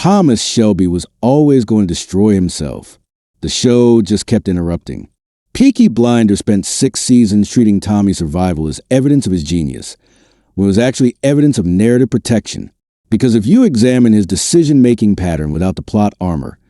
Thomas Shelby was always going to destroy himself. The show just kept interrupting. Peaky Blinders spent 6 seasons treating Tommy's survival as evidence of his genius, when it was actually evidence of narrative protection. Because if you examine his decision-making pattern without the plot armor,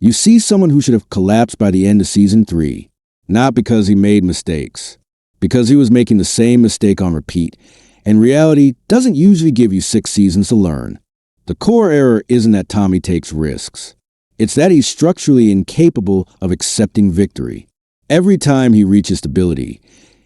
you see someone who should have collapsed by the end of season 3, not because he made mistakes, because he was making the same mistake on repeat, and reality doesn't usually give you 6 seasons to learn. The core error isn't that Tommy takes risks. It's that he's structurally incapable of accepting victory. Every time he reaches stability,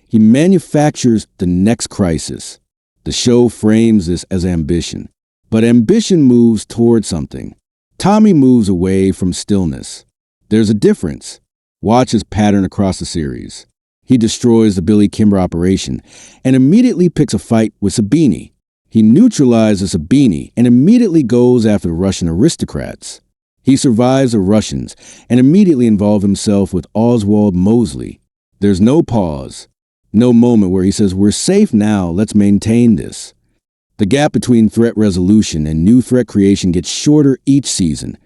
he manufactures the next crisis. The show frames this as ambition. But ambition moves toward something. Tommy moves away from stillness. There's a difference. Watch his pattern across the series. He destroys the Billy Kimber operation and immediately picks a fight with Sabini. He neutralizes Sabini and immediately goes after the Russian aristocrats. He survives the Russians and immediately involves himself with Oswald Mosley. There's no pause, no moment where he says, "We're safe now, let's maintain this." The gap between threat resolution and new threat creation gets shorter each season,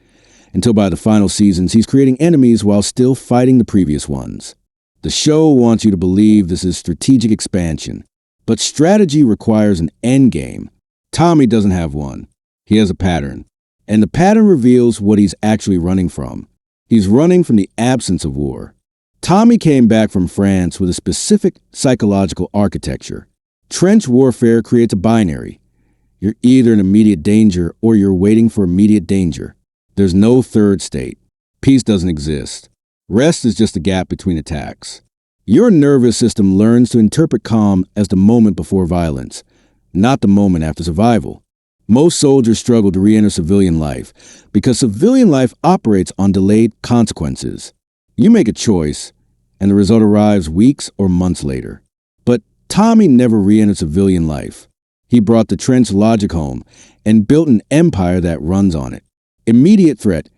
until by the final seasons he's creating enemies while still fighting the previous ones. The show wants you to believe this is strategic expansion, but strategy requires an endgame. Tommy doesn't have one. He has a pattern. And the pattern reveals what he's actually running from. He's running from the absence of war. Tommy came back from France with a specific psychological architecture. Trench warfare creates a binary. You're either in immediate danger or you're waiting for immediate danger. There's no third state. Peace doesn't exist. Rest is just a gap between attacks. Your nervous system learns to interpret calm as the moment before violence, not the moment after survival. Most soldiers struggle to re-enter civilian life because civilian life operates on delayed consequences. You make a choice, and the result arrives weeks or months later. But Tommy never re-entered civilian life. He brought the trench logic home and built an empire that runs on it. Immediate threat,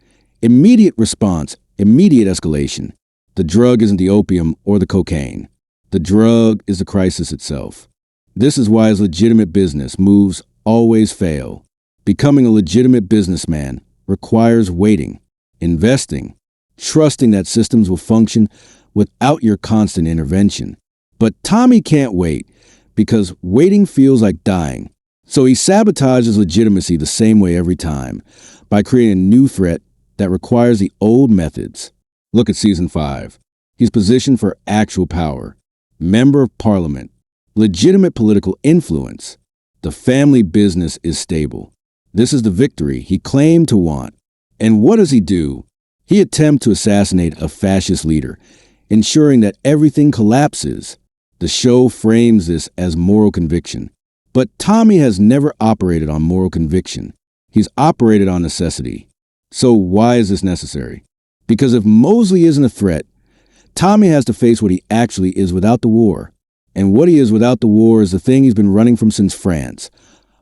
immediate response, immediate escalation. The drug isn't the opium or the cocaine. The drug is the crisis itself. This is why his legitimate business moves always fail. Becoming a legitimate businessman requires waiting, investing, trusting that systems will function without your constant intervention. But Tommy can't wait because waiting feels like dying. So he sabotages legitimacy the same way every time, by creating a new threat that requires the old methods. Look at season 5. He's positioned for actual power, member of parliament, legitimate political influence. The family business is stable. This is the victory he claimed to want. And what does he do? He attempts to assassinate a fascist leader, ensuring that everything collapses. The show frames this as moral conviction. But Tommy has never operated on moral conviction. He's operated on necessity. So why is this necessary? Because if Mosley isn't a threat, Tommy has to face what he actually is without the war. And what he is without the war is the thing he's been running from since France,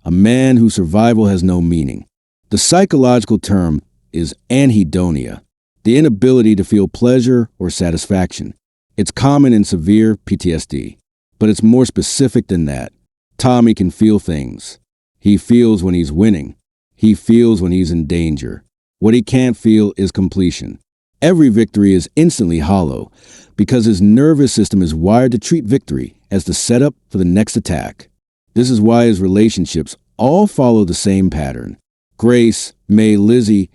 a man whose survival has no meaning. The psychological term is anhedonia, the inability to feel pleasure or satisfaction. It's common in severe PTSD, but it's more specific than that. Tommy can feel things. He feels when he's winning. He feels when he's in danger. What he can't feel is completion. Every victory is instantly hollow because his nervous system is wired to treat victory as the setup for the next attack. This is why his relationships all follow the same pattern. Grace, May, Lizzie,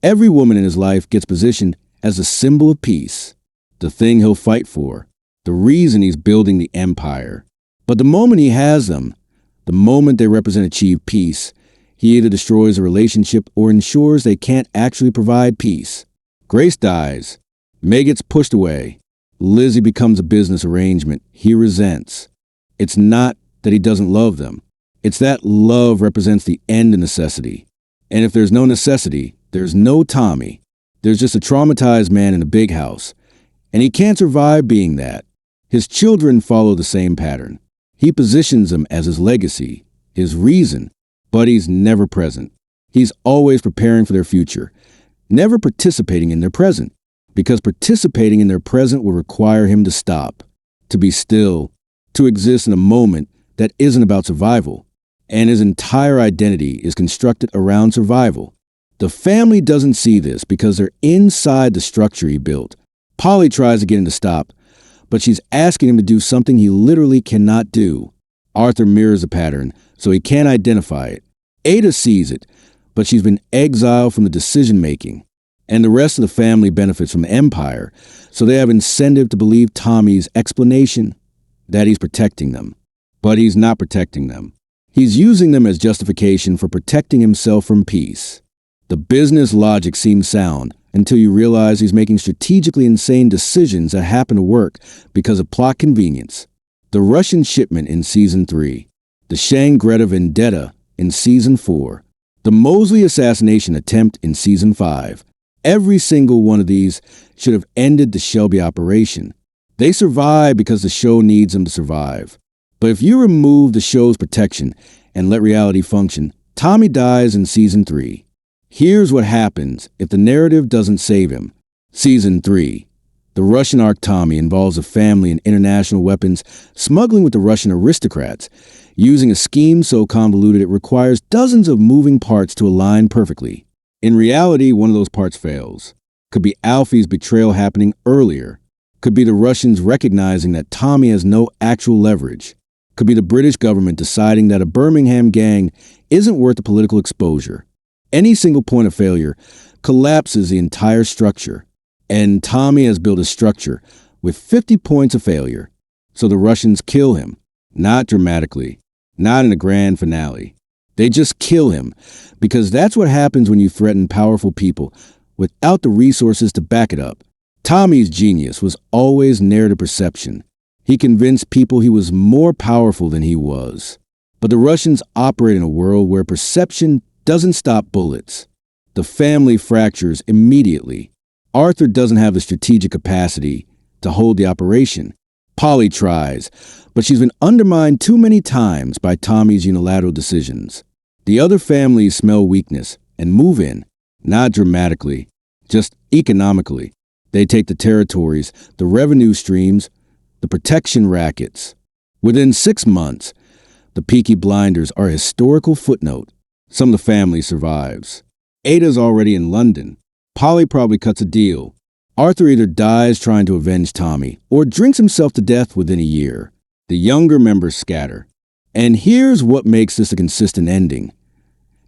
every woman in his life gets positioned as a symbol of peace, the thing he'll fight for, the reason he's building the empire. But the moment he has them, the moment they represent achieved peace, he either destroys a relationship or ensures they can't actually provide peace. Grace dies. May gets pushed away. Lizzie becomes a business arrangement he resents. It's not that he doesn't love them. It's that love represents the end of necessity. And if there's no necessity, there's no Tommy. There's just a traumatized man in a big house. And he can't survive being that. His children follow the same pattern. He positions them as his legacy, his reason, but he's never present. He's always preparing for their future, never participating in their present, because participating in their present will require him to stop, to be still, to exist in a moment that isn't about survival. And his entire identity is constructed around survival. The family doesn't see this because they're inside the structure he built. Polly tries to get him to stop, but she's asking him to do something he literally cannot do. Arthur mirrors the pattern, so he can't identify it. Ada sees it, but she's been exiled from the decision-making. And the rest of the family benefits from the empire, so they have incentive to believe Tommy's explanation that he's protecting them. But he's not protecting them. He's using them as justification for protecting himself from peace. The business logic seems sound until you realize he's making strategically insane decisions that happen to work because of plot convenience. The Russian shipment in Season 3, the Shangri-La vendetta in Season 4, the Mosley assassination attempt in Season 5. Every single one of these should have ended the Shelby operation. They survive because the show needs them to survive. But if you remove the show's protection and let reality function, Tommy dies in Season 3. Here's what happens if the narrative doesn't save him. Season 3. The Russian arc Tommy involves a family and international weapons smuggling with the Russian aristocrats, using a scheme so convoluted it requires dozens of moving parts to align perfectly. In reality, one of those parts fails. Could be Alfie's betrayal happening earlier. Could be the Russians recognizing that Tommy has no actual leverage. Could be the British government deciding that a Birmingham gang isn't worth the political exposure. Any single point of failure collapses the entire structure. And Tommy has built a structure with 50 points of failure. So the Russians kill him. Not dramatically. Not in a grand finale. They just kill him because that's what happens when you threaten powerful people without the resources to back it up. Tommy's genius was always narrative perception. He convinced people he was more powerful than he was. But the Russians operate in a world where perception doesn't stop bullets. The family fractures immediately. Arthur doesn't have the strategic capacity to hold the operation. Polly tries, but she's been undermined too many times by Tommy's unilateral decisions. The other families smell weakness and move in, not dramatically, just economically. They take the territories, the revenue streams, the protection rackets. Within 6 months, the Peaky Blinders are a historical footnote. Some of the family survives. Ada's already in London. Polly probably cuts a deal. Arthur either dies trying to avenge Tommy or drinks himself to death within a year. The younger members scatter. And here's what makes this a consistent ending.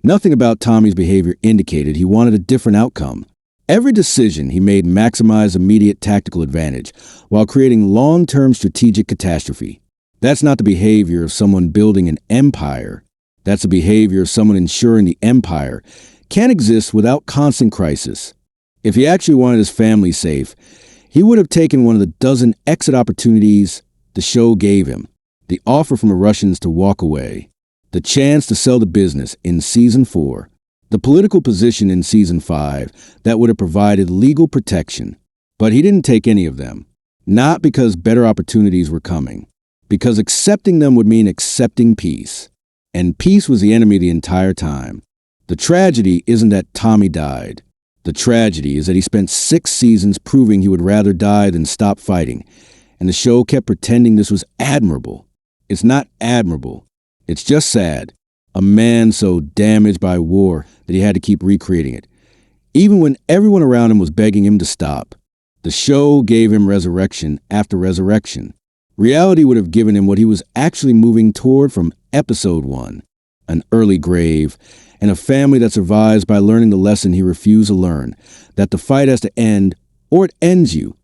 Nothing about Tommy's behavior indicated he wanted a different outcome. Every decision he made maximized immediate tactical advantage while creating long-term strategic catastrophe. That's not the behavior of someone building an empire. That's the behavior of someone ensuring the empire can't exist without constant crisis. If he actually wanted his family safe, he would have taken one of the dozen exit opportunities the show gave him. The offer from the Russians to walk away. The chance to sell the business in Season 4. The political position in Season 5 that would have provided legal protection. But he didn't take any of them. Not because better opportunities were coming. Because accepting them would mean accepting peace. And peace was the enemy the entire time. The tragedy isn't that Tommy died. The tragedy is that he spent 6 seasons proving he would rather die than stop fighting. And the show kept pretending this was admirable. It's not admirable. It's just sad. A man so damaged by war that he had to keep recreating it. Even when everyone around him was begging him to stop. The show gave him resurrection after resurrection. Reality would have given him what he was actually moving toward from episode 1. An early grave, and a family that survives by learning the lesson he refused to learn, that the fight has to end, or it ends you.